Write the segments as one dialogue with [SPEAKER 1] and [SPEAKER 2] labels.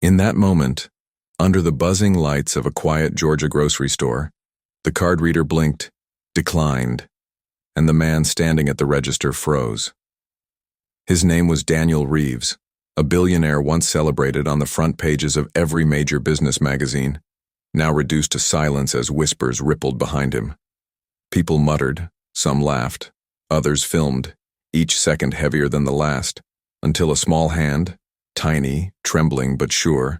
[SPEAKER 1] In that moment, under the buzzing lights of a quiet Georgia grocery store, the card reader blinked, declined, and the man standing at the register froze. His name was Daniel Reeves, a billionaire once celebrated on the front pages of every major business magazine, now reduced to silence as whispers rippled behind him. People muttered, some laughed, others filmed, each second heavier than the last, until a small hand, tiny, trembling but sure,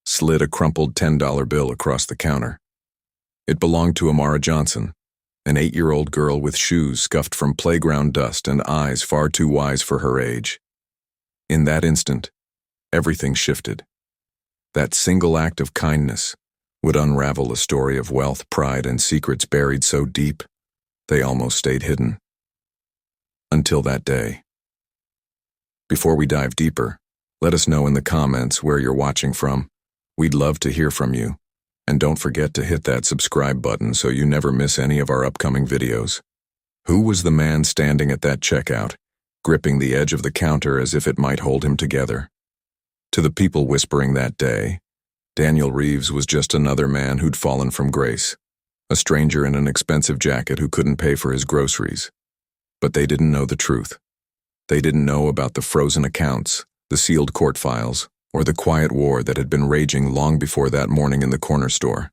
[SPEAKER 1] slid a crumpled $10 bill across the counter. It belonged to Amara Johnson, an 8-year-old girl with shoes scuffed from playground dust and eyes far too wise for her age. In that instant, everything shifted. That single act of kindness would unravel a story of wealth, pride, and secrets buried so deep they almost stayed hidden. Until that day. Before we dive deeper, let us know in the comments where you're watching from. We'd love to hear from you. And don't forget to hit that subscribe button so you never miss any of our upcoming videos. Who was the man standing at that checkout, gripping the edge of the counter as if it might hold him together? To the people whispering that day, Daniel Reeves was just another man who'd fallen from grace, a stranger in an expensive jacket who couldn't pay for his groceries. But they didn't know the truth. They didn't know about the frozen accounts, the sealed court files, or the quiet war that had been raging long before that morning in the corner store.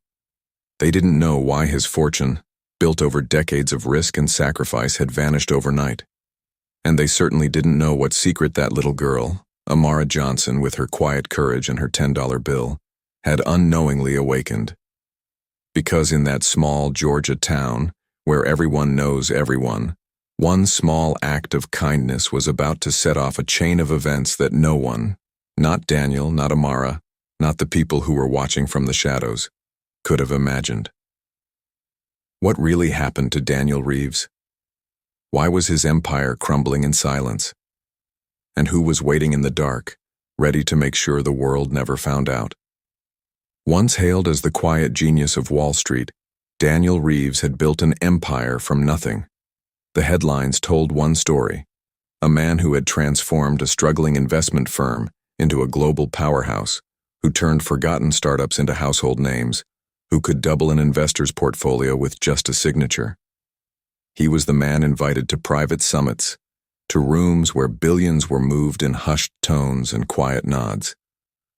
[SPEAKER 1] They didn't know why his fortune, built over decades of risk and sacrifice, had vanished overnight. And they certainly didn't know what secret that little girl, Amara Johnson, with her quiet courage and her $10 bill, had unknowingly awakened. Because in that small Georgia town, where everyone knows everyone, one small act of kindness was about to set off a chain of events that no one, not Daniel, not Amara, not the people who were watching from the shadows, could have imagined. What really happened to Daniel Reeves? Why was his empire crumbling in silence? And who was waiting in the dark, ready to make sure the world never found out? Once hailed as the quiet genius of Wall Street, Daniel Reeves had built an empire from nothing. The headlines told one story: a man who had transformed a struggling investment firm into a global powerhouse, who turned forgotten startups into household names, who could double an investor's portfolio with just a signature. He was the man invited to private summits, to rooms where billions were moved in hushed tones and quiet nods.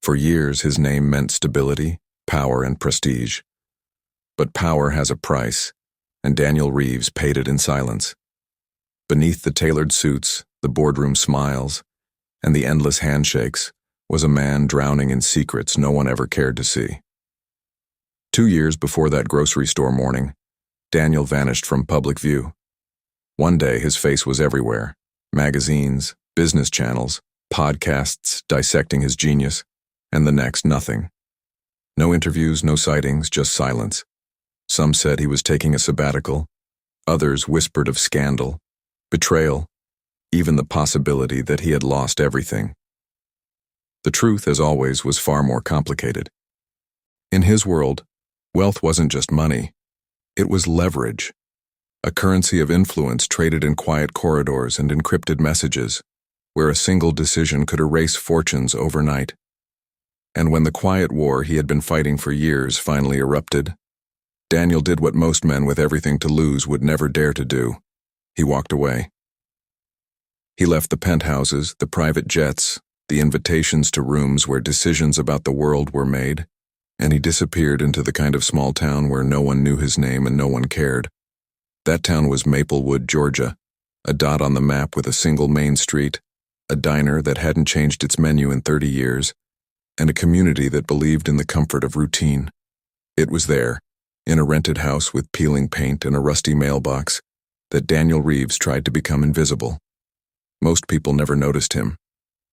[SPEAKER 1] For years, his name meant stability, power, and prestige. But power has a price, and Daniel Reeves paid it in silence. Beneath the tailored suits, the boardroom smiles, and the endless handshakes was a man drowning in secrets no one ever cared to see. 2 years before that grocery store morning, Daniel vanished from public view. One day his face was everywhere: magazines, business channels, podcasts dissecting his genius, and the next, nothing. No interviews, no sightings, just silence. Some said he was taking a sabbatical. Others whispered of scandal, betrayal, even the possibility that he had lost everything. The truth, as always, was far more complicated. In his world, wealth wasn't just money. It was leverage, a currency of influence traded in quiet corridors and encrypted messages, where a single decision could erase fortunes overnight. And when the quiet war he had been fighting for years finally erupted, Daniel did what most men with everything to lose would never dare to do. He walked away. He left the penthouses, the private jets, the invitations to rooms where decisions about the world were made, and he disappeared into the kind of small town where no one knew his name and no one cared. That town was Maplewood, Georgia, a dot on the map with a single main street, a diner that hadn't changed its menu in 30 years, and a community that believed in the comfort of routine. It was there, in a rented house with peeling paint and a rusty mailbox, that Daniel Reeves tried to become invisible. Most people never noticed him.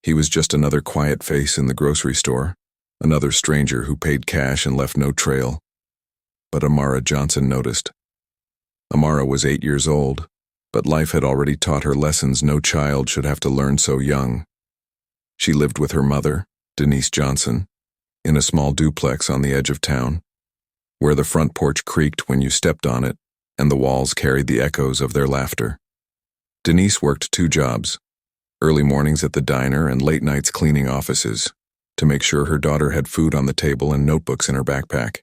[SPEAKER 1] He was just another quiet face in the grocery store, another stranger who paid cash and left no trail. But Amara Johnson noticed. Amara was 8 years old, but life had already taught her lessons no child should have to learn so young. She lived with her mother, Denise Johnson, in a small duplex on the edge of town, where the front porch creaked when you stepped on it, and the walls carried the echoes of their laughter. Denise worked 2 jobs, early mornings at the diner and late nights cleaning offices, to make sure her daughter had food on the table and notebooks in her backpack.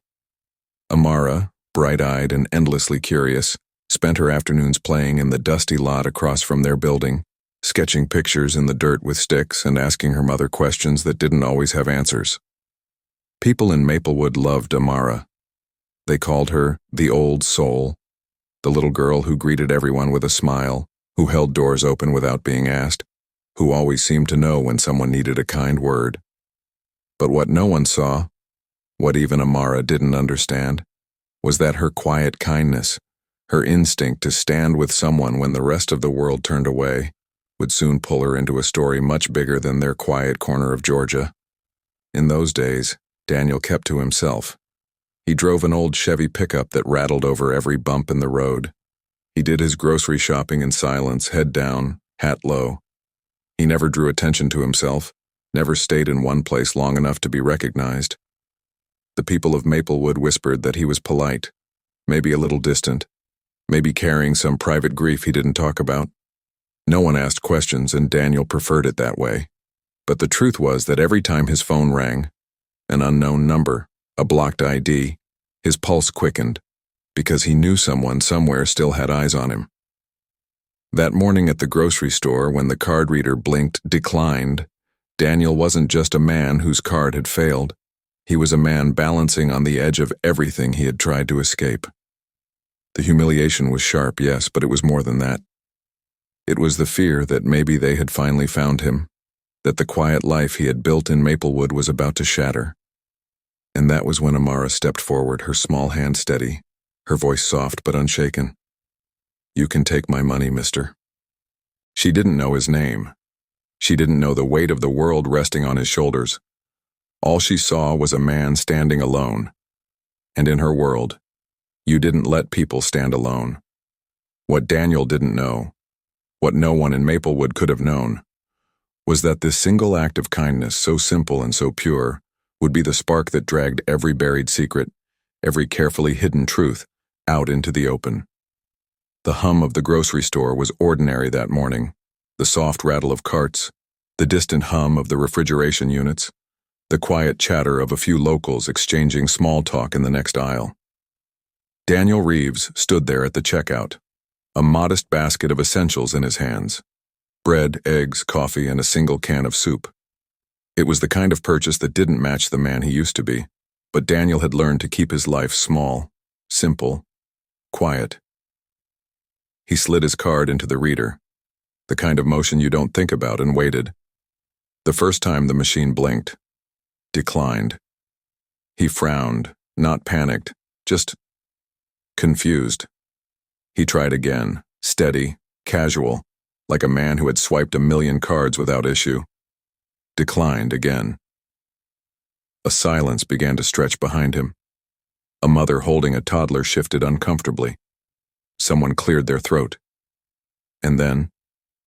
[SPEAKER 1] Amara, bright-eyed and endlessly curious, spent her afternoons playing in the dusty lot across from their building, sketching pictures in the dirt with sticks and asking her mother questions that didn't always have answers. People in Maplewood loved Amara. They called her the old soul, the little girl who greeted everyone with a smile, who held doors open without being asked, who always seemed to know when someone needed a kind word. But what no one saw, what even Amara didn't understand, was that her quiet kindness, her instinct to stand with someone when the rest of the world turned away, would soon pull her into a story much bigger than their quiet corner of Georgia. In those days, Daniel kept to himself. He drove an old Chevy pickup that rattled over every bump in the road. He did his grocery shopping in silence, head down, hat low. He never drew attention to himself, never stayed in one place long enough to be recognized. The people of Maplewood whispered that he was polite, maybe a little distant, maybe carrying some private grief he didn't talk about. No one asked questions, and Daniel preferred it that way. But the truth was that every time his phone rang, an unknown number, a blocked ID, his pulse quickened, because he knew someone somewhere still had eyes on him. That morning at the grocery store, when the card reader blinked declined, Daniel wasn't just a man whose card had failed. He was a man balancing on the edge of everything he had tried to escape. The humiliation was sharp, yes, but it was more than that. It was the fear that maybe they had finally found him, that the quiet life he had built in Maplewood was about to shatter. And that was when Amara stepped forward, her small hand steady, her voice soft but unshaken. "You can take my money, mister." She didn't know his name. She didn't know the weight of the world resting on his shoulders. All she saw was a man standing alone. And in her world, you didn't let people stand alone. What Daniel didn't know, what no one in Maplewood could have known, was that this single act of kindness, so simple and so pure, would be the spark that dragged every buried secret, every carefully hidden truth, out into the open. The hum of the grocery store was ordinary that morning, the soft rattle of carts, the distant hum of the refrigeration units, the quiet chatter of a few locals exchanging small talk in the next aisle. Daniel Reeves stood there at the checkout, a modest basket of essentials in his hands: bread, eggs, coffee, and a single can of soup. It was the kind of purchase that didn't match the man he used to be, but Daniel had learned to keep his life small, simple, quiet. He slid his card into the reader, the kind of motion you don't think about, and waited. The first time the machine blinked, declined. He frowned, not panicked, just confused. He tried again, steady, casual, like a man who had swiped 1,000,000 cards without issue. Declined again. A silence began to stretch behind him. A mother holding a toddler shifted uncomfortably. Someone cleared their throat. And then,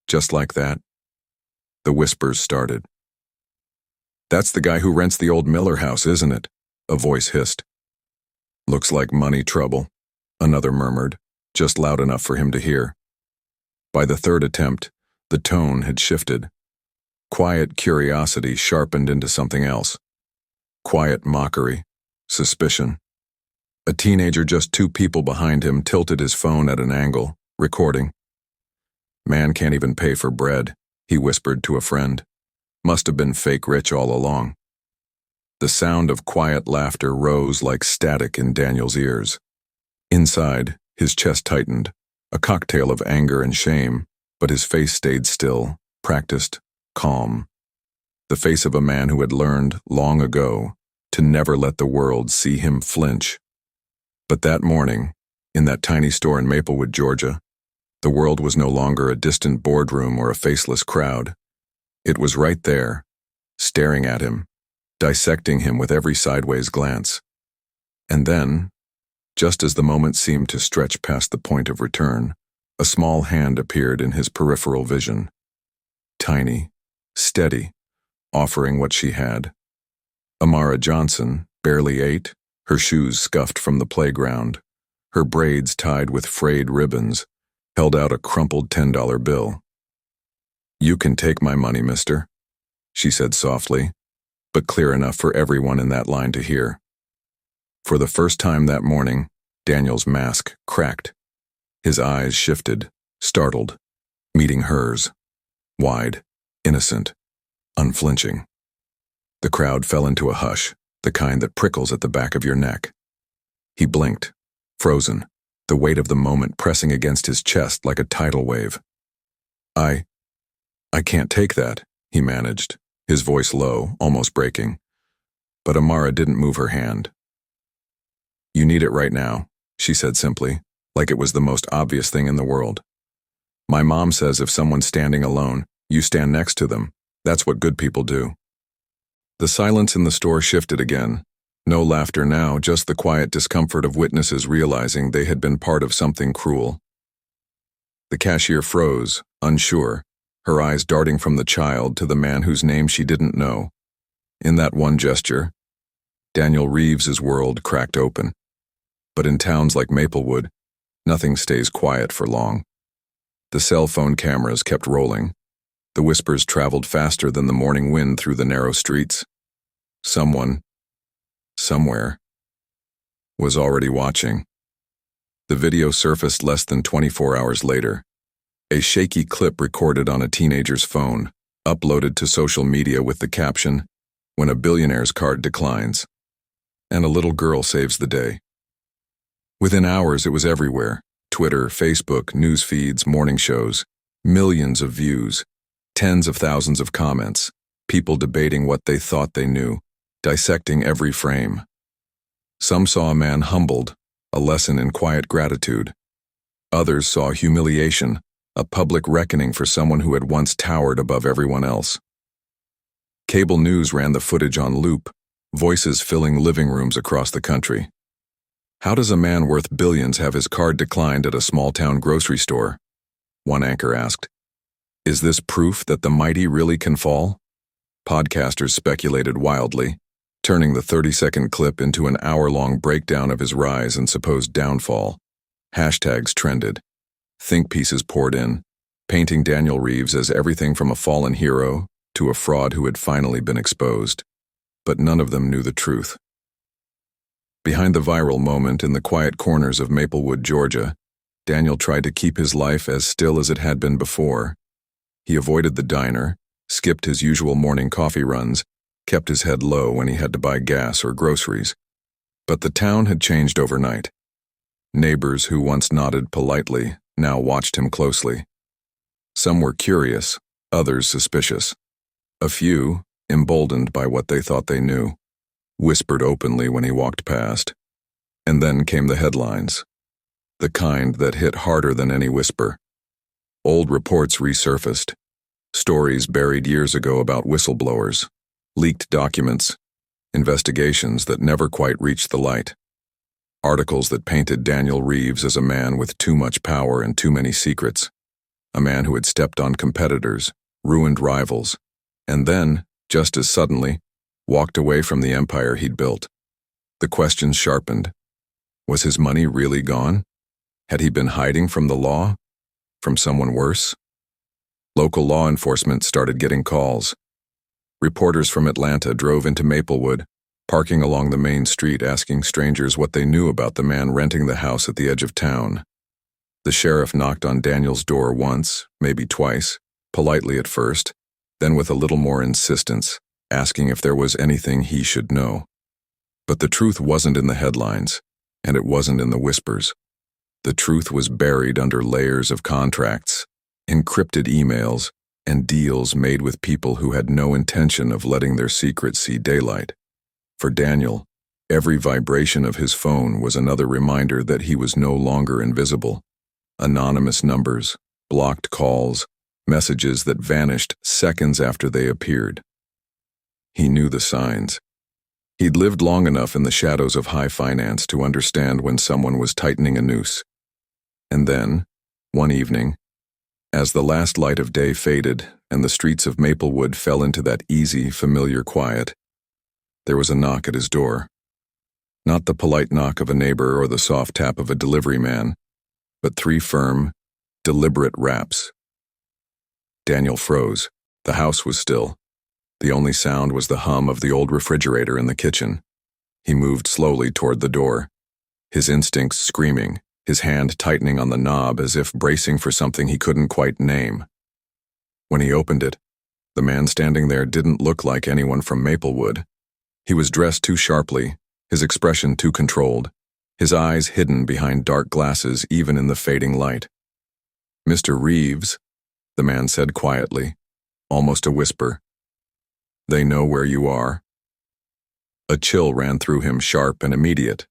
[SPEAKER 1] just like that, the whispers started. "That's the guy who rents the old Miller house, isn't it?" a voice hissed. "Looks like money trouble," another murmured, just loud enough for him to hear. By the third attempt, the tone had shifted. Quiet curiosity sharpened into something else. Quiet mockery, suspicion. A teenager just 2 people behind him tilted his phone at an angle, recording. "Man can't even pay for bread," he whispered to a friend. "Must have been fake rich all along." The sound of quiet laughter rose like static in Daniel's ears. Inside, his chest tightened, a cocktail of anger and shame, but his face stayed still, practiced, calm. The face of a man who had learned, long ago, to never let the world see him flinch. But that morning, in that tiny store in Maplewood, Georgia, the world was no longer a distant boardroom or a faceless crowd. It was right there, staring at him, dissecting him with every sideways glance. And then, just as the moment seemed to stretch past the point of return, a small hand appeared in his peripheral vision. Tiny, steady, offering what she had. Amara Johnson, barely 8, her shoes scuffed from the playground, her braids tied with frayed ribbons, held out a crumpled $10 bill. "You can take my money, mister," she said softly, but clear enough for everyone in that line to hear. For the first time that morning, Daniel's mask cracked. His eyes shifted, startled, meeting hers. Wide, innocent, unflinching. The crowd fell into a hush, the kind that prickles at the back of your neck. He blinked, frozen, the weight of the moment pressing against his chest like a tidal wave. I can't take that, he managed, his voice low, almost breaking. But Amara didn't move her hand. You need it right now, she said simply, like it was the most obvious thing in the world. My mom says if someone's standing alone, you stand next to them. That's what good people do. The silence in the store shifted again. No laughter now, just the quiet discomfort of witnesses realizing they had been part of something cruel. The cashier froze, unsure, her eyes darting from the child to the man whose name she didn't know. In that one gesture, Daniel Reeves's world cracked open. But in towns like Maplewood, nothing stays quiet for long. The cell phone cameras kept rolling. The whispers traveled faster than the morning wind through the narrow streets. Someone, somewhere, was already watching. The video surfaced less than 24 hours later. A shaky clip recorded on a teenager's phone, uploaded to social media with the caption, "When a billionaire's card declines." And a little girl saves the day. Within hours, it was everywhere. Twitter, Facebook, news feeds, morning shows. Millions of views. Tens of thousands of comments. People debating what they thought they knew. Dissecting every frame. Some saw a man humbled, a lesson in quiet gratitude. Others saw humiliation, a public reckoning for someone who had once towered above everyone else. Cable news ran the footage on loop, voices filling living rooms across the country. How does a man worth billions have his card declined at a small-town grocery store? One anchor asked. Is this proof that the mighty really can fall? Podcasters speculated wildly, turning the 30-second clip into an hour-long breakdown of his rise and supposed downfall. Hashtags trended. Think pieces poured in, painting Daniel Reeves as everything from a fallen hero to a fraud who had finally been exposed. But none of them knew the truth. Behind the viral moment in the quiet corners of Maplewood, Georgia, Daniel tried to keep his life as still as it had been before. He avoided the diner, skipped his usual morning coffee runs, kept his head low when he had to buy gas or groceries. But the town had changed overnight. Neighbors who once nodded politely now watched him closely. Some were curious, others suspicious. A few, emboldened by what they thought they knew, whispered openly when he walked past. And then came the headlines. The kind that hit harder than any whisper. Old reports resurfaced. Stories buried years ago about whistleblowers. Leaked documents, investigations that never quite reached the light. Articles that painted Daniel Reeves as a man with too much power and too many secrets. A man who had stepped on competitors, ruined rivals, and then, just as suddenly, walked away from the empire he'd built. The questions sharpened. Was his money really gone? Had he been hiding from the law? From someone worse? Local law enforcement started getting calls. Reporters from Atlanta drove into Maplewood, parking along the main street asking strangers what they knew about the man renting the house at the edge of town. The sheriff knocked on Daniel's door once, maybe twice, politely at first, then with a little more insistence, asking if there was anything he should know. But the truth wasn't in the headlines, and it wasn't in the whispers. The truth was buried under layers of contracts, encrypted emails, and deals made with people who had no intention of letting their secrets see daylight. For Daniel, every vibration of his phone was another reminder that he was no longer invisible. Anonymous numbers, blocked calls, messages that vanished seconds after they appeared. He knew the signs. He'd lived long enough in the shadows of high finance to understand when someone was tightening a noose. And then, one evening, as the last light of day faded and the streets of Maplewood fell into that easy, familiar quiet, there was a knock at his door. Not the polite knock of a neighbor or the soft tap of a delivery man, but 3 firm, deliberate raps. Daniel froze. The house was still. The only sound was the hum of the old refrigerator in the kitchen. He moved slowly toward the door, his instincts screaming, his hand tightening on the knob as if bracing for something he couldn't quite name. When he opened it, the man standing there didn't look like anyone from Maplewood. He was dressed too sharply, his expression too controlled, his eyes hidden behind dark glasses even in the fading light. "Mr. Reeves," the man said quietly, almost a whisper. "They know where you are." A chill ran through him, sharp and immediate.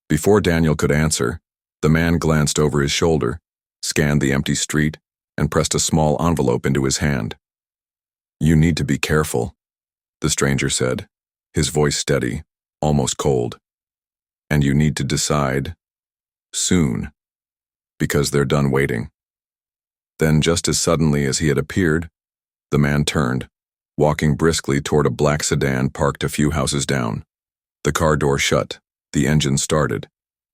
[SPEAKER 1] Before Daniel could answer, the man glanced over his shoulder, scanned the empty street, and pressed a small envelope into his hand. "You need to be careful," the stranger said, his voice steady, almost cold. "And you need to decide soon, because they're done waiting." Then, just as suddenly as he had appeared, the man turned, walking briskly toward a black sedan parked a few houses down. The car door shut, the engine started,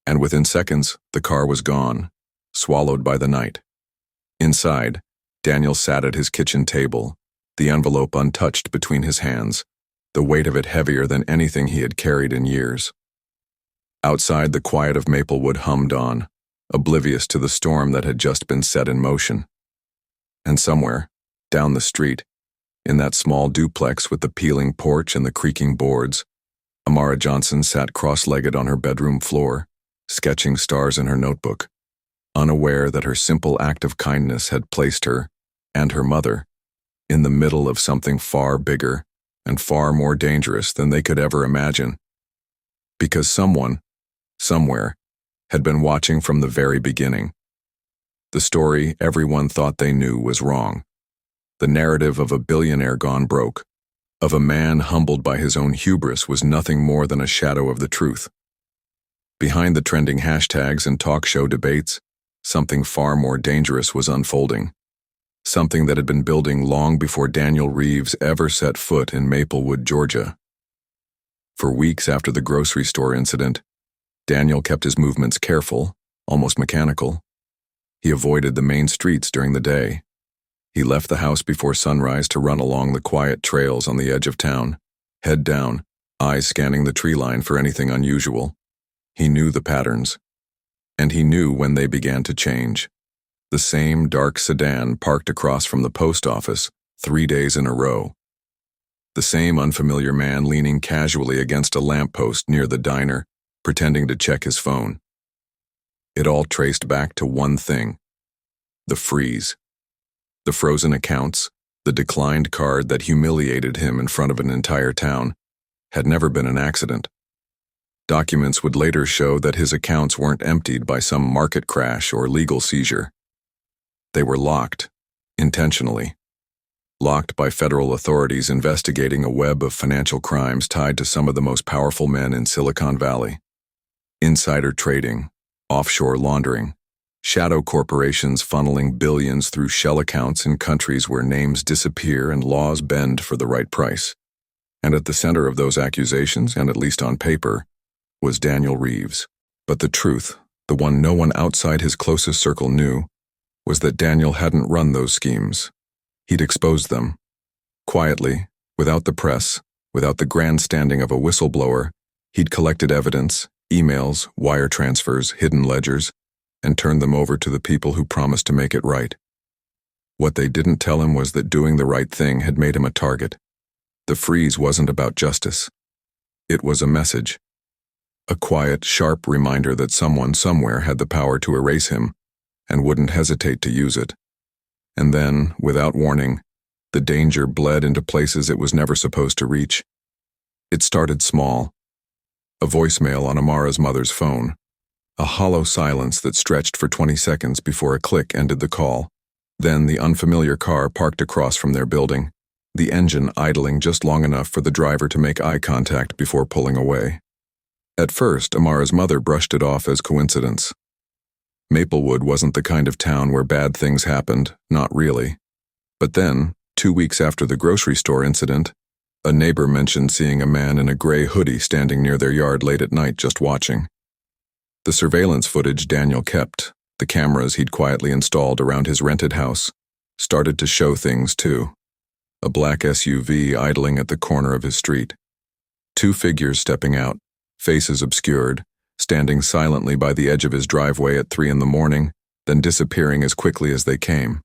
[SPEAKER 1] and within seconds, the car was gone, swallowed by the night. Inside, Daniel sat at his kitchen table, the envelope untouched between his hands, the weight of it heavier than anything he had carried in years. Outside, the quiet of Maplewood hummed on, oblivious to the storm that had just been set in motion. And somewhere, down the street, in that small duplex with the peeling porch and the creaking boards, Amara Johnson sat cross-legged on her bedroom floor, sketching stars in her notebook, unaware that her simple act of kindness had placed her, and her mother, in the middle of something far bigger and far more dangerous than they could ever imagine. Because someone, somewhere, had been watching from the very beginning. The story everyone thought they knew was wrong. The narrative of a billionaire gone broke, of a man humbled by his own hubris, was nothing more than a shadow of the truth. Behind the trending hashtags and talk show debates, something far more dangerous was unfolding. Something that had been building long before Daniel Reeves ever set foot in Maplewood, Georgia. For weeks after the grocery store incident, Daniel kept his movements careful, almost mechanical. He avoided the main streets during the day. He left the house before sunrise to run along the quiet trails on the edge of town, head down, eyes scanning the tree line for anything unusual. He knew the patterns, and he knew when they began to change. The same dark sedan parked across from the post office 3 days in a row. The same unfamiliar man leaning casually against a lamppost near the diner, pretending to check his phone. It all traced back to one thing: the freeze. The frozen accounts, the declined card that humiliated him in front of an entire town, had never been an accident. Documents would later show that his accounts weren't emptied by some market crash or legal seizure. They were locked, intentionally. Locked by federal authorities investigating a web of financial crimes tied to some of the most powerful men in Silicon Valley. Insider trading, offshore laundering, shadow corporations funneling billions through shell accounts in countries where names disappear and laws bend for the right price. And at the center of those accusations, and at least on paper, was Daniel Reeves. But the truth, the one no one outside his closest circle knew, was that Daniel hadn't run those schemes. He'd exposed them. Quietly, without the press, without the grandstanding of a whistleblower, he'd collected evidence, emails, wire transfers, hidden ledgers, and turned them over to the people who promised to make it right. What they didn't tell him was that doing the right thing had made him a target. The freeze wasn't about justice. It was a message. A quiet, sharp reminder that someone somewhere had the power to erase him, and wouldn't hesitate to use it. And then, without warning, the danger bled into places it was never supposed to reach. It started small. A voicemail on Amara's mother's phone. A hollow silence that stretched for 20 seconds before a click ended the call. Then the unfamiliar car parked across from their building, the engine idling just long enough for the driver to make eye contact before pulling away. At first, Amara's mother brushed it off as coincidence. Maplewood wasn't the kind of town where bad things happened, not really. But then, 2 weeks after the grocery store incident, a neighbor mentioned seeing a man in a gray hoodie standing near their yard late at night just watching. The surveillance footage Daniel kept, the cameras he'd quietly installed around his rented house, started to show things too. a black SUV idling at the corner of his street. Two figures stepping out, faces obscured, standing silently by the edge of his driveway at 3 a.m, then disappearing as quickly as they came.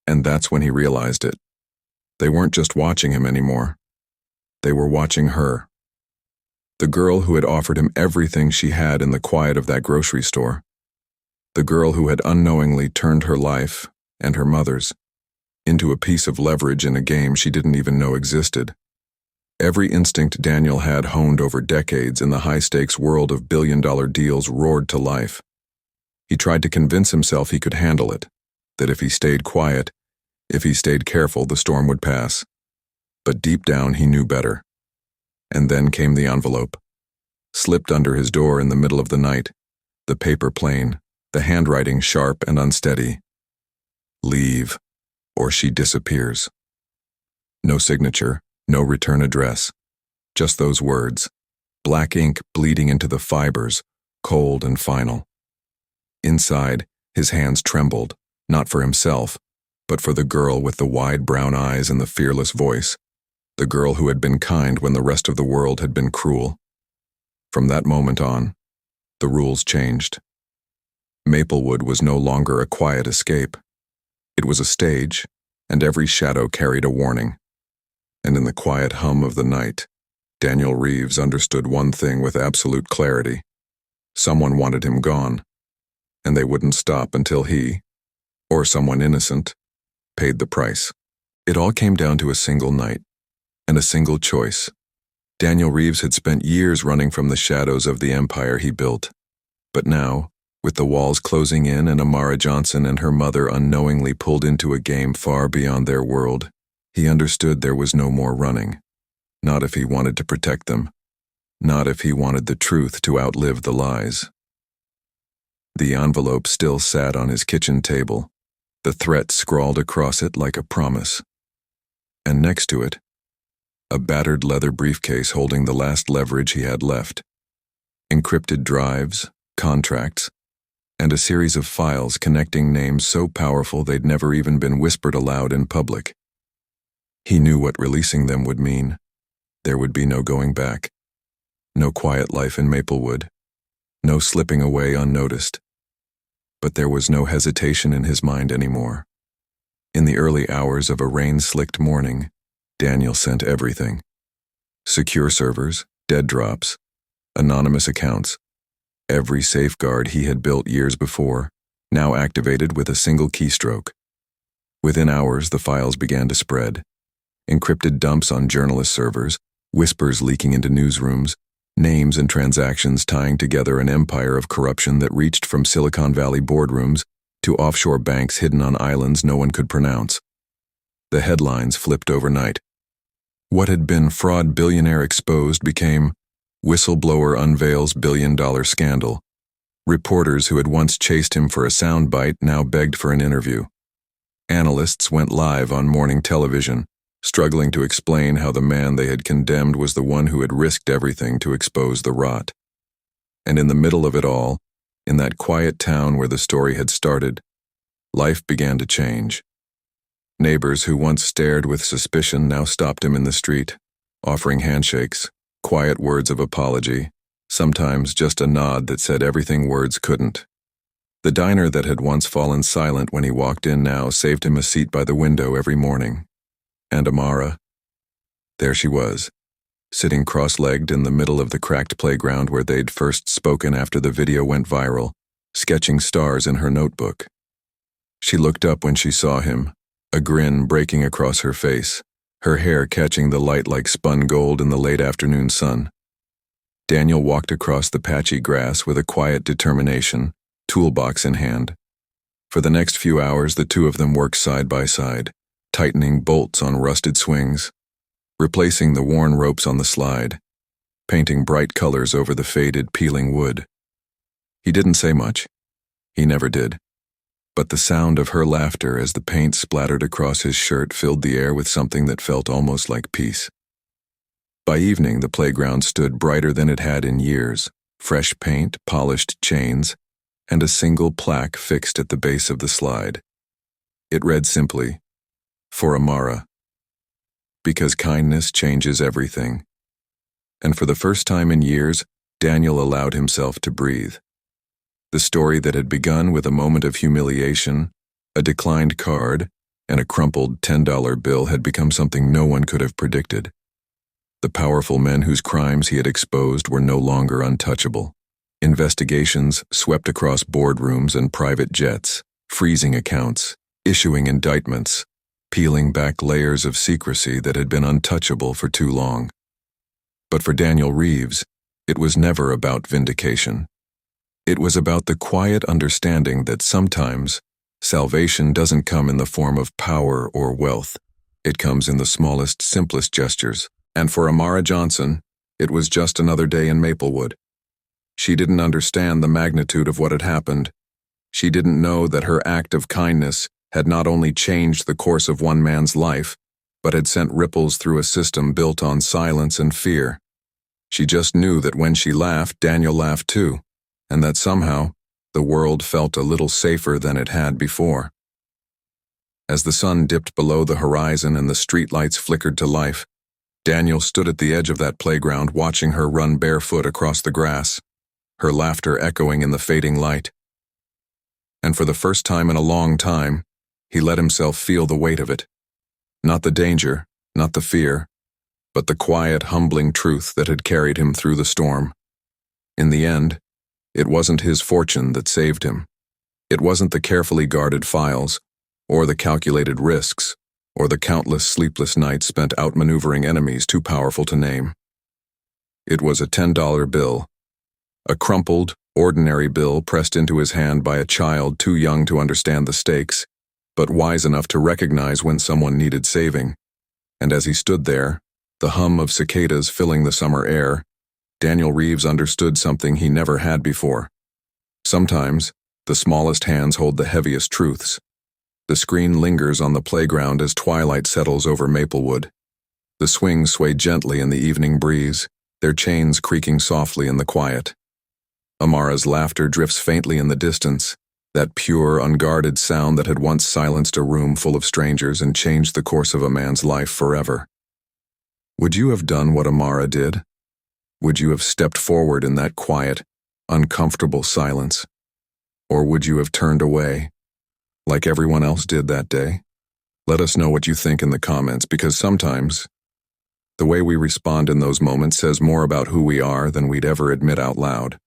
[SPEAKER 1] And that's when he realized it. They weren't just watching him anymore. They were watching her. The girl who had offered him everything she had in the quiet of that grocery store. The girl who had unknowingly turned her life, and her mother's, into a piece of leverage in a game she didn't even know existed. Every instinct Daniel had honed over decades in the high-stakes world of billion-dollar deals roared to life. He tried to convince himself he could handle it, that if he stayed quiet, if he stayed careful, the storm would pass. But deep down he knew better. And then came the envelope. Slipped under his door in the middle of the night, the paper plain, the handwriting sharp and unsteady. Leave, or she disappears. No signature, no return address. Just those words, black ink bleeding into the fibers, cold and final. Inside, his hands trembled, not for himself, but for the girl with the wide brown eyes and the fearless voice, the girl who had been kind when the rest of the world had been cruel. From that moment on, the rules changed. Maplewood was no longer a quiet escape. It was a stage, and every shadow carried a warning. And in the quiet hum of the night, Daniel Reeves understood one thing with absolute clarity. Someone wanted him gone, and they wouldn't stop until he, or someone innocent, paid the price. It all came down to a single night, and a single choice. Daniel Reeves had spent years running from the shadows of the empire he built. But now, with the walls closing in and Amara Johnson and her mother unknowingly pulled into a game far beyond their world, he understood there was no more running. Not if he wanted to protect them. Not if he wanted the truth to outlive the lies. The envelope still sat on his kitchen table, the threat scrawled across it like a promise. And next to it, a battered leather briefcase holding the last leverage he had left. Encrypted drives, contracts, and a series of files connecting names so powerful they'd never even been whispered aloud in public. He knew what releasing them would mean. There would be no going back. No quiet life in Maplewood. No slipping away unnoticed. But there was no hesitation in his mind anymore. In the early hours of a rain-slicked morning, Daniel sent everything. Secure servers, dead drops, anonymous accounts. Every safeguard he had built years before, now activated with a single keystroke. Within hours, the files began to spread. Encrypted dumps on journalist servers, whispers leaking into newsrooms, names and transactions tying together an empire of corruption that reached from Silicon Valley boardrooms to offshore banks hidden on islands no one could pronounce. The headlines flipped overnight. What had been fraud billionaire exposed became whistleblower unveils billion-dollar scandal. Reporters who had once chased him for a soundbite now begged for an interview. Analysts went live on morning television, struggling to explain how the man they had condemned was the one who had risked everything to expose the rot. And in the middle of it all, in that quiet town where the story had started, life began to change. Neighbors who once stared with suspicion now stopped him in the street, offering handshakes, quiet words of apology, sometimes just a nod that said everything words couldn't. The diner that had once fallen silent when he walked in now saved him a seat by the window every morning. And Amara, there she was, sitting cross-legged in the middle of the cracked playground where they'd first spoken after the video went viral, sketching stars in her notebook. She looked up when she saw him, a grin breaking across her face, her hair catching the light like spun gold in the late afternoon sun. Daniel walked across the patchy grass with a quiet determination, toolbox in hand. For the next few hours, the two of them worked side by side, tightening bolts on rusted swings, replacing the worn ropes on the slide, painting bright colors over the faded, peeling wood. He didn't say much. He never did. But the sound of her laughter as the paint splattered across his shirt filled the air with something that felt almost like peace. By evening, the playground stood brighter than it had in years, fresh paint, polished chains, and a single plaque fixed at the base of the slide. It read simply, "For Amara, because kindness changes everything. And for the first time in years, Daniel allowed himself to breathe. The story that had begun with a moment of humiliation, a declined card, and a crumpled $10 bill had become something no one could have predicted. The powerful men whose crimes he had exposed were no longer untouchable. Investigations swept across boardrooms and private jets, freezing accounts, issuing indictments, peeling back layers of secrecy that had been untouchable for too long. But for Daniel Reeves, it was never about vindication. It was about the quiet understanding that sometimes salvation doesn't come in the form of power or wealth. It comes in the smallest, simplest gestures. And for Amara Johnson, it was just another day in Maplewood. She didn't understand the magnitude of what had happened. She didn't know that her act of kindness had not only changed the course of one man's life, but had sent ripples through a system built on silence and fear. She just knew that when she laughed, Daniel laughed too, and that somehow the world felt a little safer than it had before. As the sun dipped below the horizon and the streetlights flickered to life, Daniel stood at the edge of that playground watching her run barefoot across the grass, her laughter echoing in the fading light. And for the first time in a long time, he let himself feel the weight of it. Not the danger, not the fear, but the quiet, humbling truth that had carried him through the storm. In the end, it wasn't his fortune that saved him. It wasn't the carefully guarded files, or the calculated risks, or the countless sleepless nights spent outmaneuvering enemies too powerful to name. It was a $10 bill, a crumpled, ordinary bill pressed into his hand by a child too young to understand the stakes, but wise enough to recognize when someone needed saving. And as he stood there, the hum of cicadas filling the summer air, Daniel Reeves understood something he never had before. Sometimes, the smallest hands hold the heaviest truths. The screen lingers on the playground as twilight settles over Maplewood. The swings sway gently in the evening breeze, their chains creaking softly in the quiet. Amara's laughter drifts faintly in the distance, that pure, unguarded sound that had once silenced a room full of strangers and changed the course of a man's life forever. Would you have done what Amara did? Would you have stepped forward in that quiet, uncomfortable silence? Or would you have turned away, like everyone else did that day? Let us know what you think in the comments, because sometimes the way we respond in those moments says more about who we are than we'd ever admit out loud.